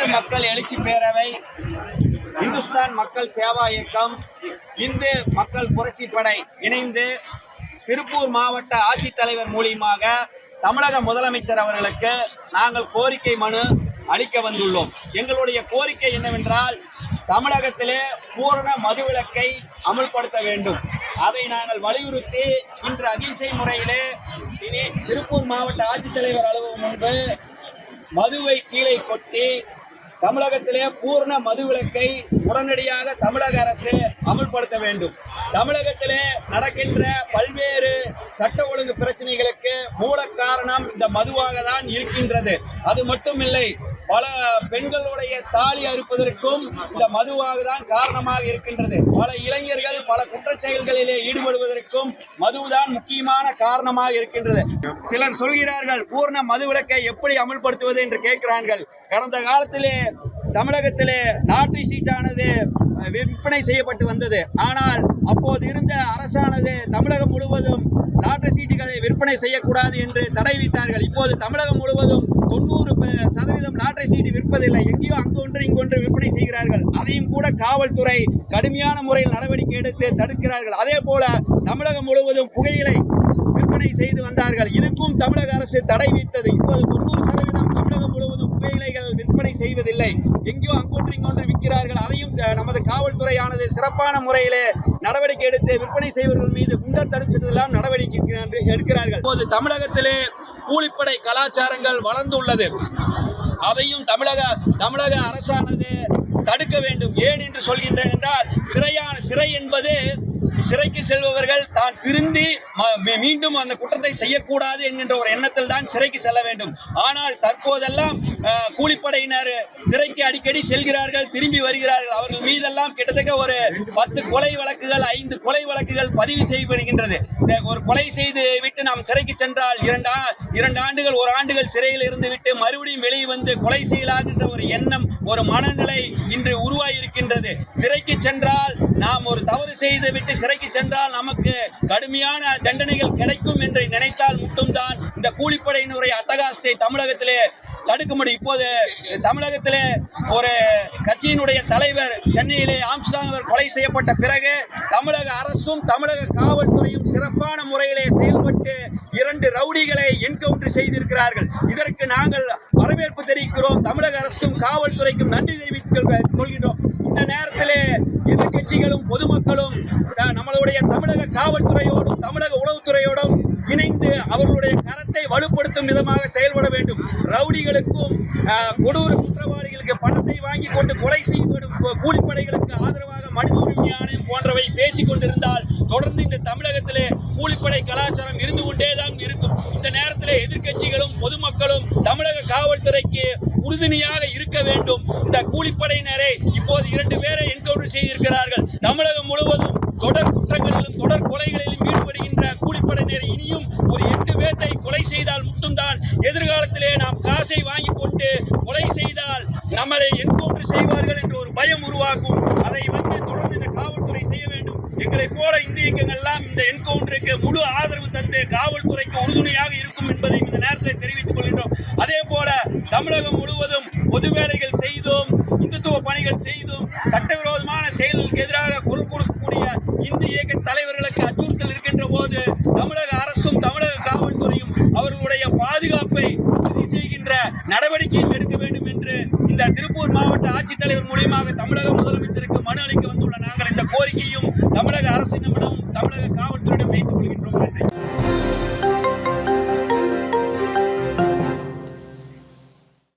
இந்து மக்கள் எழுச்சி பேரவை, இந்துஸ்தான் மக்கள் சேவா இயக்கம், இந்து மக்கள் புரட்சி படை இணைந்து திருப்பூர் மாவட்ட ஆட்சித்தலைவர் மூலியமாக தமிழக முதலமைச்சர் அவர்களுக்கு நாங்கள் கோரிக்கை மனு அளிக்க வந்துள்ளோம். எங்களுடைய கோரிக்கை என்னவென்றால், தமிழகத்திலே பூரண மதுவிலக்கை அமல்படுத்த வேண்டும். அதை நாங்கள் வலியுறுத்தி இன்று அகிம்சை முறையிலே திருப்பூர் மாவட்ட ஆட்சித்தலைவர் அலுவலகம் முன்பு மதுவை கீழே கொட்டி தமிழகத்திலே பூர்ண மதுவிலக்கை உடனடியாக தமிழக அரசு அமல்படுத்த வேண்டும். தமிழகத்திலே நடக்கின்ற பல்வேறு சட்ட ஒழுங்கு பிரச்சனைகளுக்கு மூல காரணம் இந்த மதுவாக தான் இருக்கின்றது. அது மட்டுமில்லை, பல பெண்களுடைய தாலி அறுப்பதற்கும் இந்த மதுவாக தான் காரணமாக இருக்கின்றது. பல இளைஞர்கள் பல குற்றச் செயல்களிலே ஈடுபடுவதற்கும் மதுதான் முக்கியமான காரணமாக இருக்கின்றது. சிலர் சொல்கிறார்கள், பூர்ண மதுவிலக்கை எப்படி அமல்படுத்துவது என்று கேட்கிறார்கள். கடந்த காலத்திலே தமிழகத்திலே லாட்டரி சீட்டானது விற்பனை செய்யப்பட்டு வந்தது. ஆனால் அப்போது இருந்த அரசானது தமிழகம் முழுவதும் லாட்டரி சீட்டுகளை விற்பனை செய்யக்கூடாது என்று தடை விதித்தார்கள். இப்போது தமிழகம் முழுவதும் 90% லாட்டரி சீட்டு விற்பதில்லை. எங்கேயோ அங்கொன்று இங்கொன்று விற்பனை செய்கிறார்கள். அதையும் கூட காவல்துறை கடுமையான முறையில் நடவடிக்கை எடுத்து தடுக்கிறார்கள். அதே போல தமிழகம் முழுவதும் புகையிலை விற்பனை செய்து வந்தார்கள். இதுக்கும் தமிழக அரசு தடை விதித்தது. இப்போது 90% தமிழகம் முழுவதும் புகையிலைகள் விற்பனை செய்வதில்லை. எங்கேயோ அங்கொன்று இங்கொன்று விற்கிறார்கள். அதையும் நமது காவல்துறையானது சிறப்பான முறையிலே நடவடிக்கை எடுத்து விற்பனை செய்வர்கள் மீது குண்டர் தடுப்பதெல்லாம் நடவடிக்கை எடுக்கிறார்கள். இப்போது தமிழகத்திலே கூலிப்படை கலாச்சாரங்கள் வளர்ந்துள்ளது. அதையும் தமிழக அரசானது தடுக்க வேண்டும். ஏன் என்று சொல்கின்றேன் என்றால், சிறை என்பது சிறைக்கு செல்பவர்கள் தான் திருந்தி மீண்டும் அந்த குற்றத்தை செய்யக்கூடாது என்கின்ற ஒரு எண்ணத்தில் தான் சிறைக்கு செல்ல வேண்டும். ஆனால் தற்போதெல்லாம் கூலிப்படையினர் சிறைக்கு அடிக்கடி செல்கிறார்கள், திரும்பி வருகிறார்கள். அவர்கள் மீதெல்லாம் கிட்டத்தட்ட ஒரு 10 கொலை வழக்குகள் 5 கொலை வழக்குகள் பதிவு செய்யப்படுகின்றது. ஒரு கொலை செய்து விட்டு நாம் சிறைக்கு சென்றால் 2 ஆண்டுகள் 1 ஆண்டுகள் சிறையில் இருந்து விட்டு மறுபடியும் வெளியே வந்து கொலை செய்யலாகின்ற ஒரு எண்ணம், ஒரு மனநிலை இன்று உருவாகி இருக்கின்றது. சிறைக்கு சென்றால் நாம் ஒரு தவறு செய்து விட்டு சிறைக்கு சென்றால் நமக்கு கடுமையான தண்டனைகள் கிடைக்கும் என்று நினைத்தால் மட்டும்தான் இந்த கூலிப்படையினுடைய அட்டகாசத்தை தமிழகத்திலே தடுக்க முடியும். இப்போது தமிழகத்திலே ஒரு கட்சியினுடைய தலைவர் சென்னையிலே ஆம்ஸ்ட்ராங் கொலை செய்யப்பட்ட பிறகு தமிழக அரசும் தமிழக காவல்துறையும் சிறப்பான முறையிலே செயல்பட்டு 2 ரவுடிகளை என்கவுண்டர் செய்திருக்கிறார்கள். இதற்கு நாங்கள் வரவேற்பு தெரிவிக்கிறோம். தமிழக அரசுக்கும் காவல்துறைக்கும் நன்றி தெரிவித்துக் கொள்கின்றோம். இந்த நேரத்திலே எதிர்கட்சிகளும் பொதுமக்களும் நம்மளுடைய தமிழக காவல்துறையோடும் தமிழக உளவுத்துறையோடும் இணைந்து அவர்களுடைய கரத்தை வலுப்படுத்தும் விதமாக செயல்பட வேண்டும். ரவுடிகளுக்கும் கொடூர குற்றவாளிகளுக்கு பணத்தை வாங்கி கொண்டு கொலை செய்யப்படும் கூலிப்படைகளுக்கு ஆதரவாக மனித உரிமை ஆணையம் போன்றவை பேசிக் கொண்டிருந்தால் தொடர்ந்து இந்த தமிழகத்திலே கூலிப்படை கலாச்சாரம் இருந்து கொண்டேதான் இருக்கும். இந்த நேரத்திலே எதிர்கட்சிகளும் பொதுமக்களும் தமிழக காவல்துறைக்கு உறுதுணையாக இருக்க வேண்டும். இந்த கூலிப்படையினரை இப்போது 2 பேரை என்கவுண்டர் செய்திருக்கிறார்கள். தமிழகம் முழுவதும் தொடர் குற்றங்களிலும் தொடர் கொலைகளிலும் ஈடுபடுகின்ற கூலிப்படையினரை இனியும் ஒரு 8 பேரை கொலை செய்தால் மட்டும்தான் எதிர்காலத்திலே நாம் காசை வாங்கி கொண்டு கொலை செய்தால் நம்மளை என்கவுண்டர் செய்வார்கள் என்ற ஒரு பயம் உருவாகும். அதை தொடர்ந்து இந்த காவல்துறை செய்ய வேண்டும். எங்களை போல இந்து இயக்கங்கள்லாம் இந்த என்கவுண்டருக்கு முழு ஆதரவு தந்து காவல்துறைக்கு உறுதுணையாக இருக்கும் என்பதை இந்த நேரத்தில் தெரிவித்துக் கொள்கின்றோம். அதே போல தமிழகம் முழுவதும் பொது வேலைகள் செய்தும் இந்துத்துவ பணிகள் செய்தும் சட்டவிரோதமான செயல்களுக்கு எதிராக குரல் கொடுக்கக்கூடிய இந்து இயக்க தலைவர்களுக்கு அச்சுறுத்தல் இருக்கின்ற போது தமிழக அரசும் தமிழக காவல்துறையும் அவர்களுடைய பாதுகாப்பை உறுதி செய்கின்ற நடவடிக்கையும் எடுக்க வேண்டும் என்று இந்த திருப்பூர் மாவட்ட ஆட்சித்தலைவர் மூலியமாக தமிழக முதலமைச்சருக்கு மனு அளிக்க வந்துள்ள நாங்கள் இந்த கோரிக்கையும் தமிழக அரசிடமும் தமிழக காவல்துறையிடம் வைத்துக் கொள்கின்றோம்.